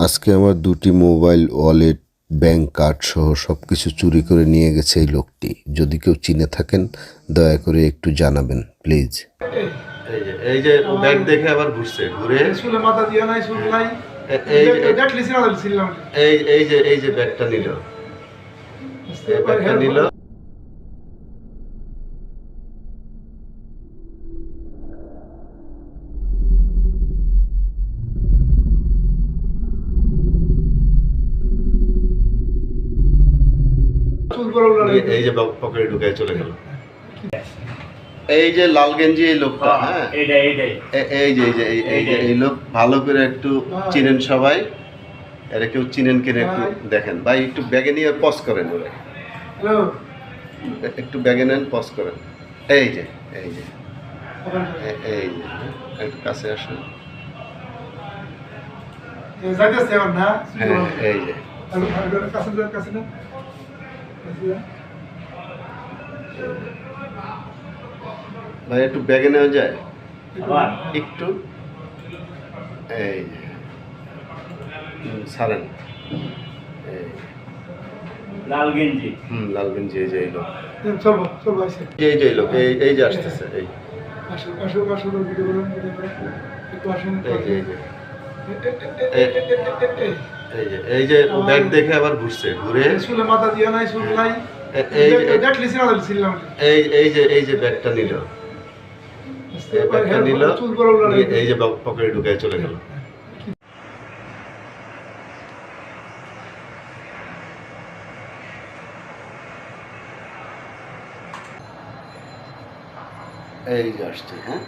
আজকে আমার দুটি মোবাইল, ওয়ালেট, ব্যাংক কার্ড সহ সবকিছু চুরি করে নিয়ে গেছে এই লোকটি। যদি কেউ চিনে থাকেন দয়া করে একটু জানাবেন প্লিজ। এই যে ব্যাগ দেখে আবার ঘুরছে, ঘুরে শুলে মাথা দিয়া নাই, শুল নাই। এই যে ব্যাগটা নিল, এই ব্যাগটা নিল। এই যে পকেটে ঢুকায় চলে গেল। এই যে লাল গেঞ্জি এই লোকটা, হ্যাঁ এই লোক ভালো করে একটু চিনেন সবাই। এরা কেউ চিনেন কিনা একটু দেখেন ভাই, একটু ব্যাগে নিয়ে পজ করেন, ওরা একটু ব্যাগে নেন, পজ করেন। এই যে এই যে এই যে একটু কাছে আসুন। এই যে ভাই একটু ব্যাগে নেওয়া যায় একটু। এই যে ছাড়েন। লাল গেঞ্জি, লাল গেঞ্জি, এই যে এই লোক, চলবো চলবো এই যে এই লোক, এই যে আসতেছে, এই আসো আসো আসো, ভিডিও করুন, ভিডিও করুন, একটু আসুন। এই যে ব্যাগ দেখে আবার ঘুরছে, ঘুরে শুলে মাথা দিয়া নাই, শুল নাই। এই যে ব্যাগটা নিল, এই ব্যাগটা নিল, এই যে পকেটে ঢুকায় চলে গেল। এই যে আসছে, হ্যাঁ